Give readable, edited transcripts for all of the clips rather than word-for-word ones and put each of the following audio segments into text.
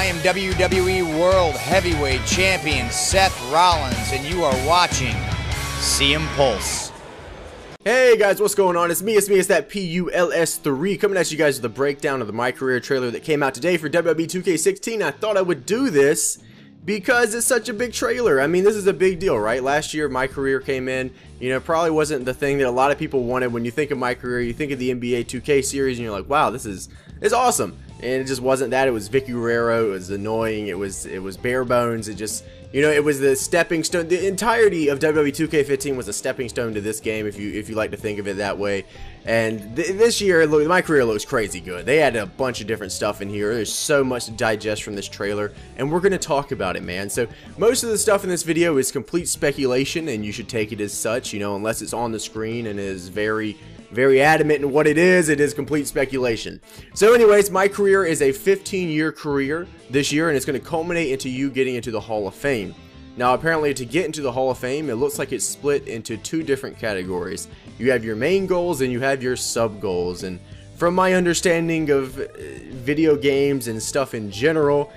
I am WWE World Heavyweight Champion Seth Rollins, and you are watching CM Pulse. Hey guys, what's going on? It's me, it's that PULS3 coming at you guys with a breakdown of the My Career trailer that came out today for WWE 2K16. I thought I would do this because it's such a big trailer. I mean, this is a big deal, right? Last year, My Career came in. You know, probably wasn't the thing that a lot of people wanted. When you think of My Career, you think of the NBA 2K series, and you're like, wow, it's awesome. And it just wasn't that. It was Vicky Guerrero. It was annoying. It was bare bones. It just, you know, it was the stepping stone. The entirety of WWE 2K15 was a stepping stone to this game, if you like to think of it that way. And this year, look, My Career looks crazy good. They had a bunch of different stuff in here. There's so much to digest from this trailer, and we're gonna talk about it, man. So most of the stuff in this video is complete speculation, and you should take it as such. You know, unless it's on the screen and is very adamant in what it is complete speculation. So anyways, My Career is a 15-year career this year, and it's going to culminate into you getting into the Hall of Fame. Now apparently, to get into the Hall of Fame, it looks like it's split into two different categories. You have your main goals and you have your sub goals, and from my understanding of video games and stuff in general,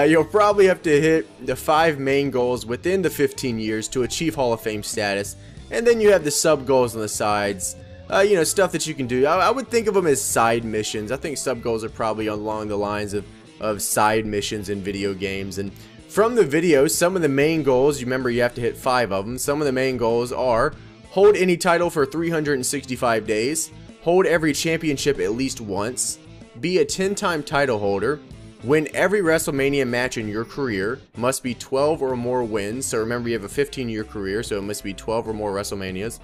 you'll probably have to hit the 5 main goals within the 15 years to achieve Hall of Fame status, and then you have the sub goals on the sides. You know, stuff that you can do. I would think of them as side missions. I think sub goals are probably along the lines of side missions in video games. And from the video, some of the main goals, you remember you have to hit 5 of them. Some of the main goals are: hold any title for 365 days, hold every championship at least once, be a 10-time title holder, win every WrestleMania match in your career, must be 12 or more wins. So remember, you have a 15-year career, so it must be 12 or more WrestleManias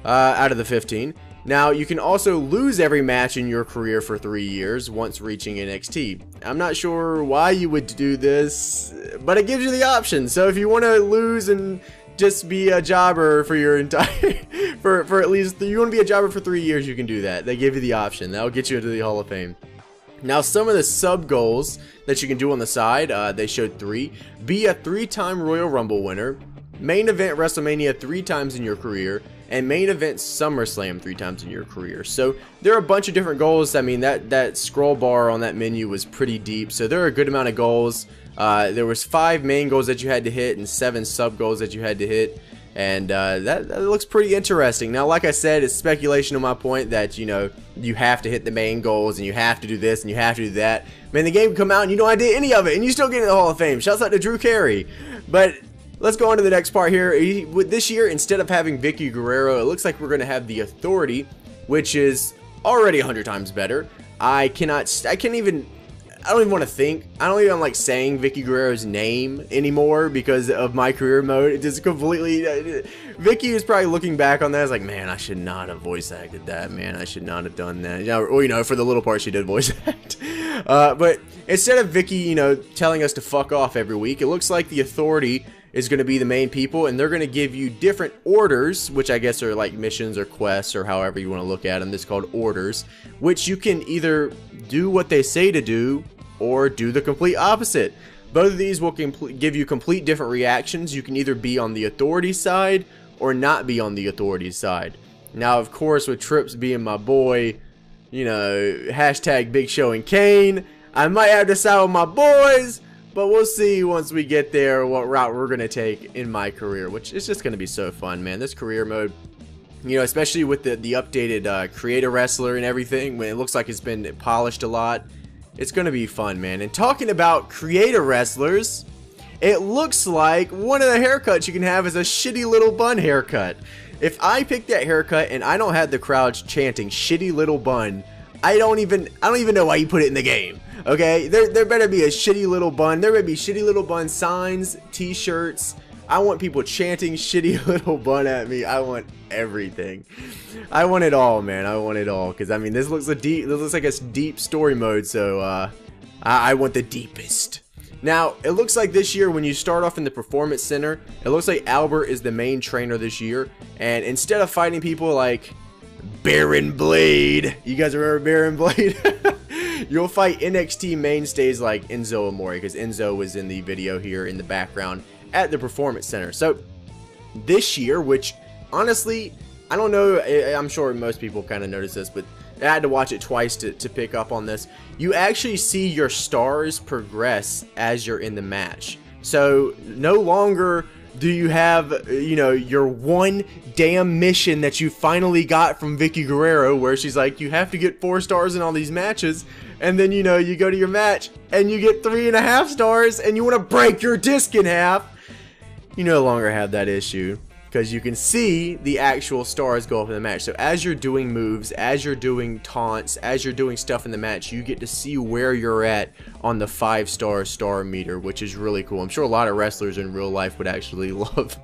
out of the 15. Now, you can also lose every match in your career for 3 years once reaching NXT. I'm not sure why you would do this, but it gives you the option. So if you want to lose and just be a jobber for your entire for at least, you want to be a jobber for 3 years, you can do that. They give you the option. That'll get you into the Hall of Fame. Now, some of the sub goals that you can do on the side, they showed 3. Be a 3-time Royal Rumble winner, main event WrestleMania 3 times in your career, and main event SummerSlam 3 times in your career. So there are a bunch of different goals. I mean, that scroll bar on that menu was pretty deep, so there are a good amount of goals. There was 5 main goals that you had to hit and 7 sub goals that you had to hit, and that looks pretty interesting. Now, like I said, it's speculation on my point that, you know, you have to hit the main goals and you have to do this and you have to do that. Man, the game can come out and you don't have to do any of it and you still get in the Hall of Fame. Shouts out to Drew Carey. But let's go on to the next part here. With this year, instead of having Vicky Guerrero, it looks like we're going to have the Authority, which is already 100 times better. I don't even want to think. I don't even like saying Vicky Guerrero's name anymore because of My Career mode. It just completely, Vicky is probably looking back on that as like, man, I should not have voice acted that, man. I should not have done that. Or, you know, for the little part she did voice act. But instead of Vicky, you know, telling us to fuck off every week, it looks like the Authority is going to be the main people, and they're going to give you different orders, which I guess are like missions or quests or however you want to look at them. It's called orders, which you can either do what they say to do or do the complete opposite. Both of these will give you complete different reactions. You can either be on the Authority side or not be on the Authority side. Now, of course, with Trips being my boy, you know, hashtag Big Show and Kane, I might have to side with my boys. But we'll see once we get there what route we're going to take in My Career, which is just going to be so fun, man. This career mode, you know, especially with the updated Create a Wrestler and everything, when it looks like it's been polished a lot, it's going to be fun, man. And talking about Create a Wrestlers, it looks like one of the haircuts you can have is a shitty little bun haircut. If I pick that haircut and I don't have the crowd chanting shitty little bun, I don't even know why you put it in the game. Okay, there better be a shitty little bun. There better be shitty little bun signs, t-shirts. I want people chanting shitty little bun at me. I want everything. I want it all, man. I want it all. Because I mean, this looks like a deep story mode. So I want the deepest. Now, it looks like this year when you start off in the Performance Center, it looks like Albert is the main trainer this year. And instead of fighting people like Baron Blade, you guys remember Baron Blade? You'll fight NXT mainstays like Enzo Amore, because Enzo was in the video here in the background at the Performance Center. So this year, which honestly, I don't know, I'm sure most people kind of notice this, but I had to watch it twice to pick up on this. You actually see your stars progress as you're in the match. So no longer do you have, you know, your one damn mission that you finally got from Vicky Guerrero, where she's like, you have to get 4 stars in all these matches, and then, you know, you go to your match and you get 3.5 stars and you want to break your disc in half. You no longer have that issue, because you can see the actual stars go up in the match. So as you're doing moves, as you're doing taunts, as you're doing stuff in the match, you get to see where you're at on the 5-star star meter, which is really cool. I'm sure a lot of wrestlers in real life would actually love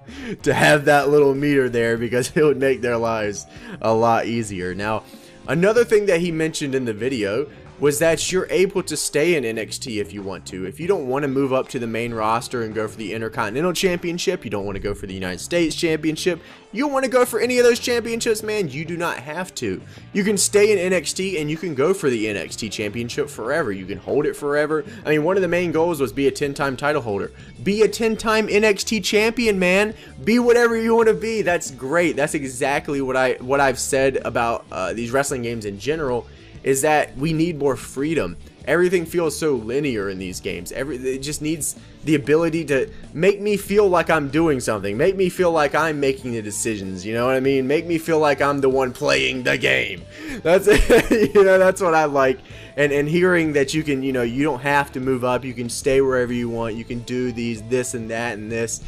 to have that little meter there, because it would make their lives a lot easier. Now, another thing that he mentioned in the video was that you're able to stay in NXT if you want to. If you don't want to move up to the main roster and go for the Intercontinental Championship, you don't want to go for the United States Championship, you don't want to go for any of those championships, man, you do not have to. You can stay in NXT and you can go for the NXT Championship forever. You can hold it forever. I mean, one of the main goals was be a 10-time title holder. Be a 10-time NXT champion, man. Be whatever you want to be. That's great. That's exactly what I've said about these wrestling games in general, is that we need more freedom. Everything feels so linear in these games. It just needs the ability to make me feel like I'm doing something. Make me feel like I'm making the decisions, you know what I mean? Make me feel like I'm the one playing the game. That's you know, that's what I like. And hearing that you can, you know, you don't have to move up. You can stay wherever you want. You can do this and that and this.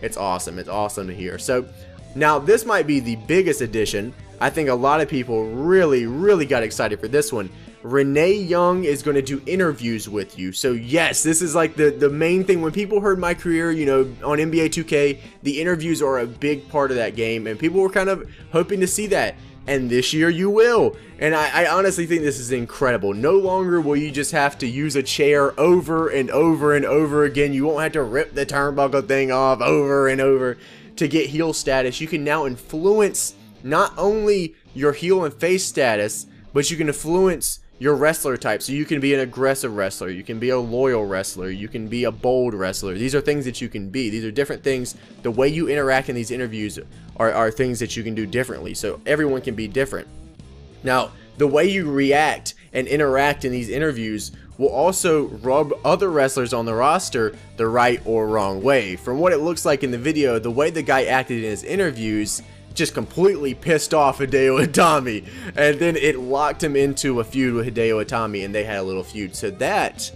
It's awesome. It's awesome to hear. So now this might be the biggest addition. I think a lot of people really got excited for this one. Renee Young is going to do interviews with you. So yes, this is like the main thing. When people heard my career, you know, on NBA 2K, the interviews are a big part of that game, and people were kind of hoping to see that. And this year you will. And I honestly think this is incredible. No longer will you just have to use a chair over and over and over again. You won't have to rip the turnbuckle thing off over and over to get heel status. You can now influence not only your heel and face status, but you can influence your wrestler type. So you can be an aggressive wrestler, you can be a loyal wrestler, you can be a bold wrestler. These are things that you can be. These are different things. The way you interact in these interviews are things that you can do differently. So everyone can be different. Now, the way you react and interact in these interviews will also rub other wrestlers on the roster the right or wrong way. From what it looks like in the video, the way the guy acted in his interviews just completely pissed off Hideo Itami, and then it locked him into a feud with Hideo Itami, and they had a little feud. So that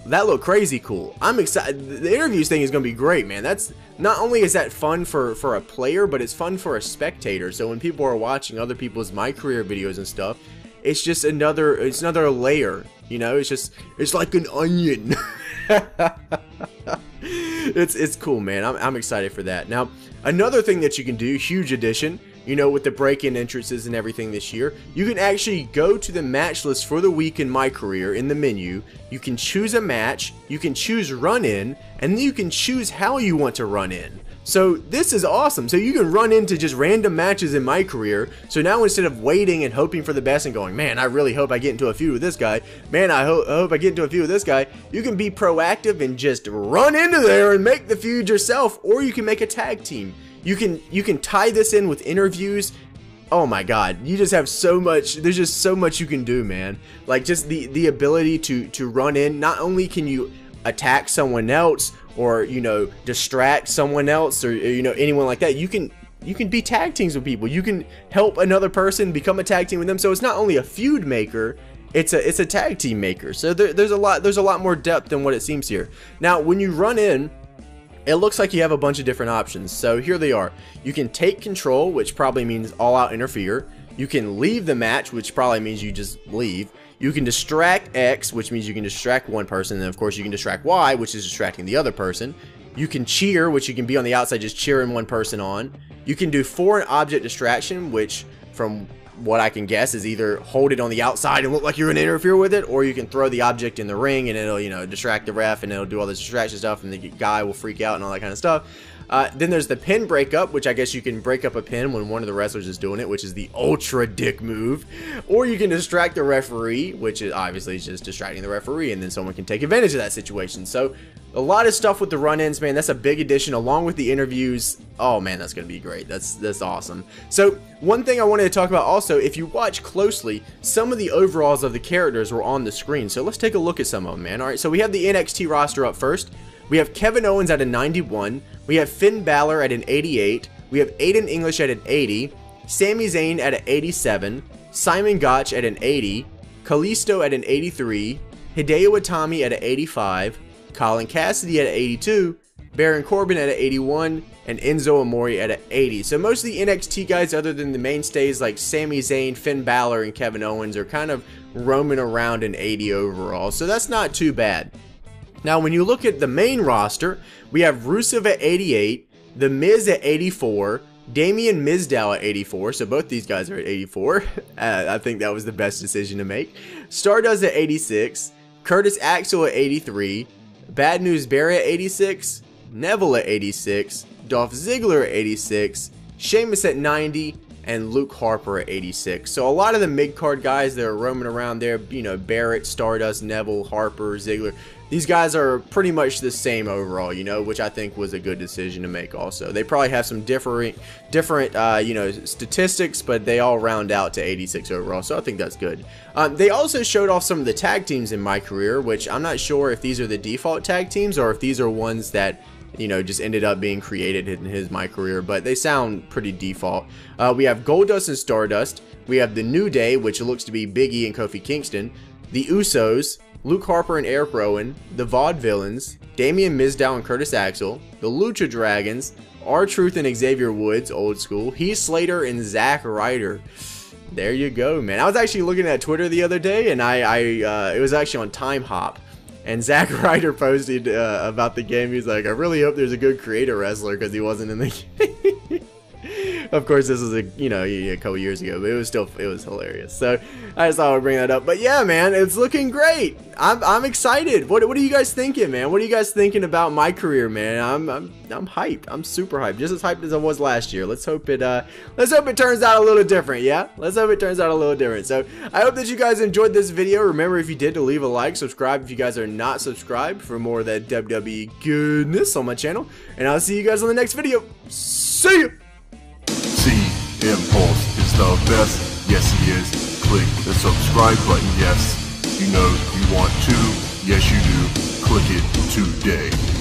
looked crazy cool. I'm excited. The interviews thing is going to be great, man. That's not only is that fun for a player, but it's fun for a spectator. So when people are watching other people's My Career videos and stuff, it's just another layer, you know. It's like an onion. It's cool, man. I'm excited for that. Now, another thing that you can do, huge addition, you know, with the break-in entrances and everything this year, you can actually go to the match list for the week in My Career in the menu. You can choose a match, you can choose run in, and then you can choose how you want to run in. So this is awesome. So you can run into just random matches in My Career. So now instead of waiting and hoping for the best and going, man, I really hope I get into a feud with this guy, man, I hope I get into a feud with this guy, you can be proactive and just run into there and make the feud yourself, or you can make a tag team. You can tie this in with interviews. Oh my god, you just have so much. There's just so much you can do, man. Like just the ability to run in. Not only can you attack someone else, or, you know, distract someone else, or, you know, anyone like that, you can be tag teams with people. You can help another person become a tag team with them. So it's not only a feud maker, it's a tag team maker. So there's a lot more depth than what it seems here. Now, when you run in, it looks like you have a bunch of different options. So here they are. You can take control, which probably means all out interfere. You can leave the match, which probably means you just leave. You can distract X, which means you can distract one person, and of course you can distract Y, which is distracting the other person. You can cheer, which you can be on the outside just cheering one person on. You can do foreign object distraction, which from what I can guess is either hold it on the outside and look like you're going to interfere with it, or you can throw the object in the ring and it'll, you know, distract the ref and it'll do all this distraction stuff and the guy will freak out and all that kind of stuff. Then there's the pin breakup, which I guess you can break up a pin when one of the wrestlers is doing it, which is the ultra dick move. Or you can distract the referee, which is obviously just distracting the referee, and then someone can take advantage of that situation. So a lot of stuff with the run-ins, man. That's a big addition, along with the interviews. Oh man, that's gonna be great. That's awesome. So one thing I wanted to talk about also, if you watch closely, some of the overalls of the characters were on the screen. So let's take a look at some of them, man. All right, so we have the NXT roster up first. We have Kevin Owens at a 91. We have Finn Balor at an 88. We have Aiden English at an 80. Sami Zayn at an 87. Simon Gotch at an 80. Kalisto at an 83. Hideo Itami at an 85. Colin Cassidy at an 82. Baron Corbin at an 81, and Enzo Amore at an 80. So most of the NXT guys, other than the mainstays like Sami Zayn, Finn Balor, and Kevin Owens, are kind of roaming around an 80 overall. So that's not too bad. Now, when you look at the main roster, we have Rusev at 88, The Miz at 84, Damien Mizdow at 84. So both these guys are at 84. I think that was the best decision to make. Stardust at 86, Curtis Axel at 83, Bad News Barry at 86, Neville at 86, Dolph Ziggler at 86, Sheamus at 90, and Luke Harper at 86. So a lot of the mid-card guys that are roaming around there, you know, Barrett, Stardust, Neville, Harper, Ziggler, these guys are pretty much the same overall, you know, which I think was a good decision to make also. They probably have some different you know, statistics, but they all round out to 86 overall, so I think that's good. They also showed off some of the tag teams in My Career, which I'm not sure if these are the default tag teams or if these are ones that, you know, just ended up being created in his My Career, but they sound pretty default. We have Goldust and Stardust. We have the New Day, which looks to be Big E and Kofi Kingston. The Usos, Luke Harper and Eric Rowan. The Vaudevillains, Damien Mizdow and Curtis Axel. The Lucha Dragons, R-Truth and Xavier Woods, old school. Heath Slater and Zack Ryder. There you go, man. I was actually looking at Twitter the other day, and it was actually on Time Hop. And Zack Ryder posted about the game. He's like, I really hope there's a good creator wrestler because he wasn't in the game. Of course, this was a couple years ago, but it was hilarious. So I just thought I would bring that up. But yeah, man, it's looking great. I'm excited. What are you guys thinking, man? What are you guys thinking about My Career, man? I'm hyped. I'm super hyped. Just as hyped as I was last year. Let's hope it turns out a little different. Yeah, let's hope it turns out a little different. So I hope that you guys enjoyed this video. Remember, if you did, to leave a like, subscribe if you guys are not subscribed for more of that WWE goodness on my channel. And I'll see you guys on the next video. See ya. Impulse is the best, yes he is. Click the subscribe button, yes. You know you want to, yes you do. Click it today.